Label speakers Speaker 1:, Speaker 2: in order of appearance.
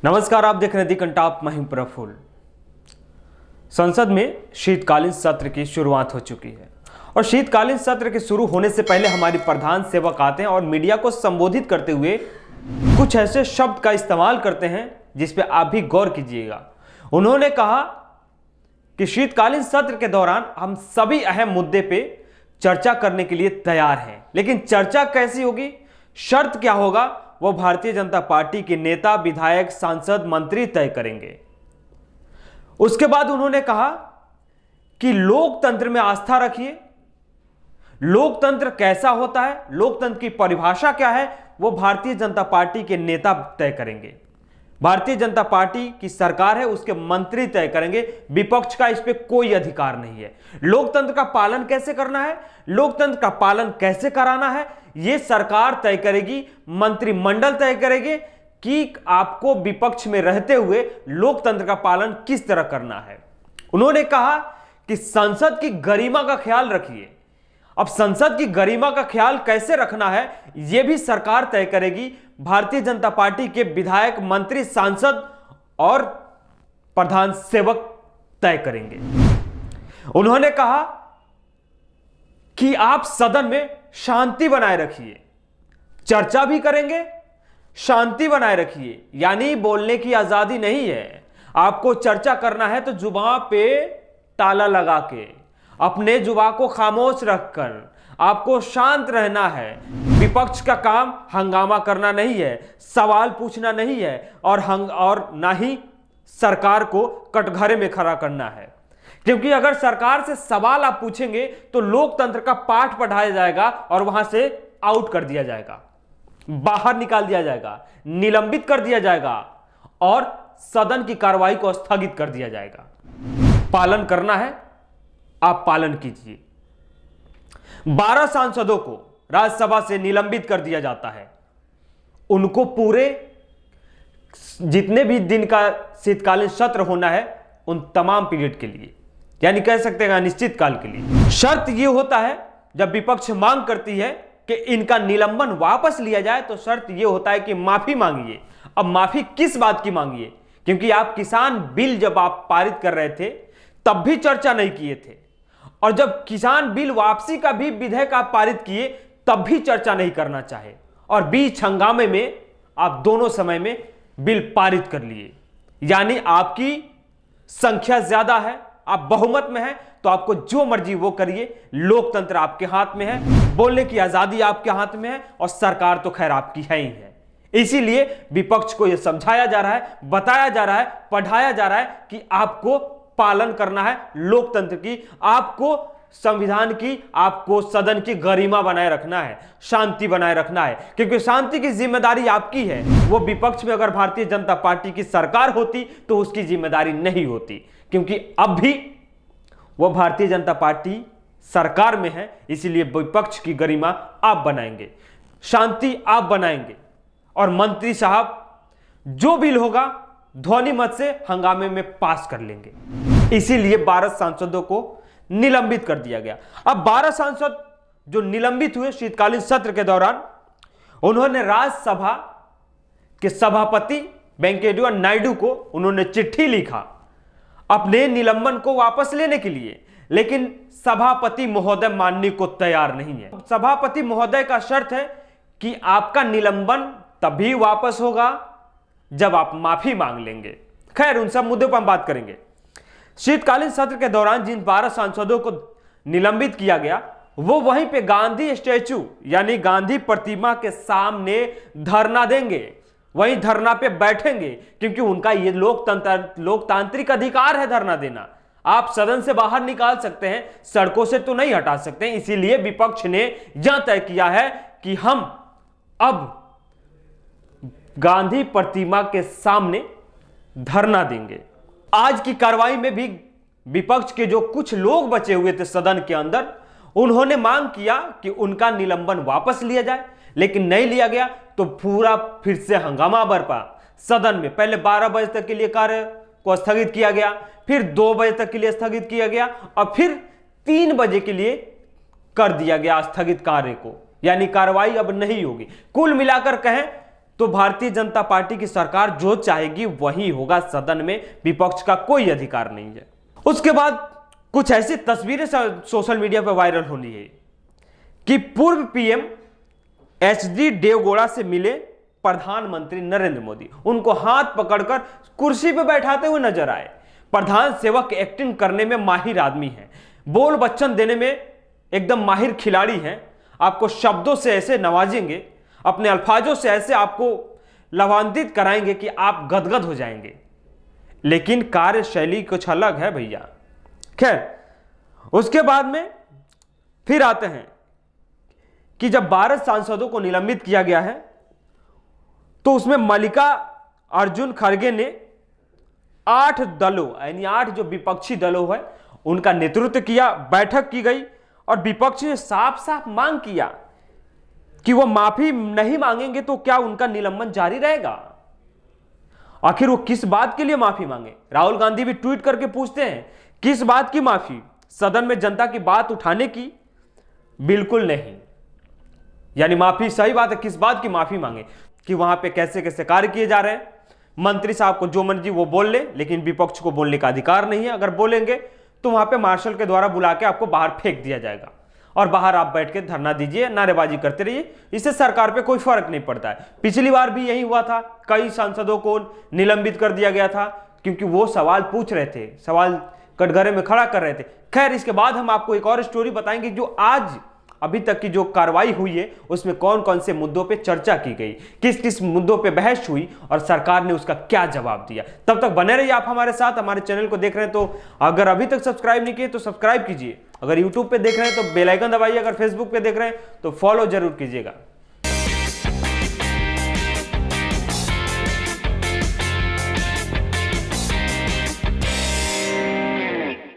Speaker 1: नमस्कार, आप देख रहे हैं दी कंटाप। मैं हूं प्रफुल्ल। संसद में शीतकालीन सत्र की शुरुआत हो चुकी है और शीतकालीन सत्र के शुरू होने से पहले हमारी प्रधान सेवक आते हैं और मीडिया को संबोधित करते हुए कुछ ऐसे शब्द का इस्तेमाल करते हैं जिस पे आप भी गौर कीजिएगा। उन्होंने कहा कि शीतकालीन सत्र के दौरान हम सभी अहम मुद्दे पे चर्चा करने के लिए तैयार हैं, लेकिन चर्चा कैसी होगी, शर्त क्या होगा, वो भारतीय जनता पार्टी के नेता, विधायक, सांसद, मंत्री तय करेंगे। उसके बाद उन्होंने कहा कि लोकतंत्र में आस्था रखिए। लोकतंत्र कैसा होता है, लोकतंत्र की परिभाषा क्या है, वो भारतीय जनता पार्टी के नेता तय करेंगे। भारतीय जनता पार्टी की सरकार है, उसके मंत्री तय करेंगे। विपक्ष का इस पे कोई अधिकार नहीं है। लोकतंत्र का पालन कैसे करना है, लोकतंत्र का पालन कैसे कराना है, यह सरकार तय करेगी, मंत्रिमंडल तय करेगी कि आपको विपक्ष में रहते हुए लोकतंत्र का पालन किस तरह करना है। उन्होंने कहा कि संसद की गरिमा का ख्याल रखिए। अब संसद की गरिमा का ख्याल कैसे रखना है, यह भी सरकार तय करेगी। भारतीय जनता पार्टी के विधायक, मंत्री, सांसद और प्रधान सेवक तय करेंगे। उन्होंने कहा कि आप सदन में शांति बनाए रखिए। चर्चा भी करेंगे, शांति बनाए रखिए, यानी बोलने की आजादी नहीं है। आपको चर्चा करना है तो जुबान पे ताला लगा के, अपने जुबान को खामोश रखकर आपको शांत रहना है। विपक्ष का काम हंगामा करना नहीं है, सवाल पूछना नहीं है और ना ही सरकार को कटघरे में खड़ा करना है। क्योंकि अगर सरकार से सवाल आप पूछेंगे तो लोकतंत्र का पाठ पढ़ाया जाएगा और वहां से आउट कर दिया जाएगा, बाहर निकाल दिया जाएगा, निलंबित कर दिया जाएगा और सदन की कार्रवाई को स्थगित कर दिया जाएगा। पालन करना है, आप पालन कीजिए। 12 सांसदों को राज्यसभा से निलंबित कर दिया जाता है। उनको पूरे जितने भी दिन का शीतकालीन सत्र होना है उन तमाम पीरियड के लिए, यानी कह सकते हैं अनिश्चित काल के लिए। शर्त यह होता है जब विपक्ष मांग करती है कि इनका निलंबन वापस लिया जाए तो शर्त यह होता है कि माफी मांगिए। अब माफी किस बात की मांगिए, क्योंकि आप किसान बिल जब आप पारित कर रहे थे तब भी चर्चा नहीं किए थे, और जब किसान बिल वापसी का भी विधेयक आप पारित किए तब भी चर्चा नहीं करना चाहे, और बीच हंगामे में आप दोनों समय में बिल पारित कर लिए। यानी आपकी संख्या ज्यादा है, आप बहुमत में हैं, तो आपको जो मर्जी वो करिए। लोकतंत्र आपके हाथ में है, बोलने की आजादी आपके हाथ में है और सरकार तो खैर आपकी है ही है। इसीलिए विपक्ष को यह समझाया जा रहा है, बताया जा रहा है, पढ़ाया जा रहा है कि आपको पालन करना है लोकतंत्र की, आपको संविधान की, आपको सदन की गरिमा बनाए रखना है, शांति बनाए रखना है, क्योंकि शांति की जिम्मेदारी आपकी है। वो विपक्ष में अगर भारतीय जनता पार्टी की सरकार होती तो उसकी जिम्मेदारी नहीं होती, क्योंकि अब भी वो भारतीय जनता पार्टी सरकार में है। इसीलिए विपक्ष की गरिमा आप बनाएंगे, शांति आप बनाएंगे, और मंत्री साहब जो बिल होगा ध्वनि मत से हंगामे में पास कर लेंगे। इसीलिए 12 सांसदों को निलंबित कर दिया गया। अब 12 सांसद जो निलंबित हुए शीतकालीन सत्र के दौरान, उन्होंने राज्यसभा के सभापति वेंकैया नायडू को उन्होंने चिट्ठी लिखा अपने निलंबन को वापस लेने के लिए, लेकिन सभापति महोदय मानने को तैयार नहीं है। सभापति महोदय का शर्त है कि आपका निलंबन तभी वापस होगा जब आप माफी मांग लेंगे। खैर, उन सब मुद्दों पर हम बात करेंगे। शीतकालीन सत्र के दौरान जिन 12 सांसदों को निलंबित किया गया, वो वहीं पे गांधी स्टैचू यानी गांधी प्रतिमा के सामने धरना देंगे, वहीं धरना पे बैठेंगे, क्योंकि उनका ये लोकतांत्रिक अधिकार है धरना देना। आप सदन से बाहर निकाल सकते हैं, सड़कों से तो नहीं हटा सकते। इसीलिए विपक्ष ने यह तय किया है कि हम अब गांधी प्रतिमा के सामने धरना देंगे। आज की कार्रवाई में भी विपक्ष के जो कुछ लोग बचे हुए थे सदन के अंदर, उन्होंने मांग किया कि उनका निलंबन वापस लिया जाए, लेकिन नहीं लिया गया तो पूरा फिर से हंगामा बरपा सदन में। पहले 12 बजे तक के लिए कार्य को स्थगित किया गया, फिर 2 बजे तक के लिए स्थगित किया गया और फिर 3 बजे के लिए कर दिया गया स्थगित कार्य को, यानी कार्रवाई अब नहीं होगी। कुल मिलाकर कहें तो भारतीय जनता पार्टी की सरकार जो चाहेगी वही होगा, सदन में विपक्ष का कोई अधिकार नहीं है। उसके बाद कुछ ऐसी तस्वीरें सोशल मीडिया पर वायरल होनी है कि पूर्व पीएम एचडी देवगौड़ा से मिले प्रधानमंत्री नरेंद्र मोदी, उनको हाथ पकड़कर कुर्सी पर बैठाते हुए नजर आए। प्रधान सेवक एक्टिंग करने में माहिर आदमी है, बोल बच्चन देने में एकदम माहिर खिलाड़ी हैं। आपको शब्दों से ऐसे नवाजेंगे, अपने अल्फाजों से ऐसे आपको लवान्वित कराएंगे कि आप गदगद हो जाएंगे। लेकिन कार्यशैली कुछ अलग है भैया। खैर, उसके बाद में फिर आते हैं कि जब 12 सांसदों को निलंबित किया गया है तो उसमें मल्लिका अर्जुन खड़गे ने 8 दलों यानी 8 जो विपक्षी दलों है उनका नेतृत्व किया। बैठक की गई और विपक्ष ने साफ साफ मांग किया कि वो माफी नहीं मांगेंगे तो क्या उनका निलंबन जारी रहेगा। आखिर वो किस बात के लिए माफी मांगे? राहुल गांधी भी ट्वीट करके पूछते हैं किस बात की माफी? सदन में जनता की बात उठाने की? बिल्कुल नहीं। यानी माफी, सही बात है, किस बात की माफी मांगे? कि वहां पे कैसे कैसे कार्य किए जा रहे हैं। मंत्री साहब को जो मर्जी वो बोल ले, लेकिन विपक्ष को बोलने का अधिकार नहीं है। अगर बोलेंगे तो वहां पे मार्शल के द्वारा बुला के आपको बाहर फेंक दिया जाएगा और बाहर आप बैठ के धरना दीजिए, नारेबाजी करते रहिए। इससे सरकार पे कोई फर्क नहीं पड़ता है। पिछली बार भी यही हुआ था, कई सांसदों को निलंबित कर दिया गया था क्योंकि वो सवाल पूछ रहे थे, सवाल कटघरे में खड़ा कर रहे थे। खैर, इसके बाद हम आपको एक और स्टोरी बताएंगे जो आज अभी तक की जो कार्रवाई हुई है उसमें कौन कौन से मुद्दों पे चर्चा की गई, किस किस मुद्दों पे बहस हुई और सरकार ने उसका क्या जवाब दिया। तब तक बने रहिए आप हमारे साथ। हमारे चैनल को देख रहे हैं तो अगर अभी तक सब्सक्राइब नहीं किए तो सब्सक्राइब कीजिए। अगर यूट्यूब पे देख रहे हैं तो बेल आइकन दबाइए। अगर फेसबुक पे देख रहे हैं तो फॉलो जरूर कीजिएगा।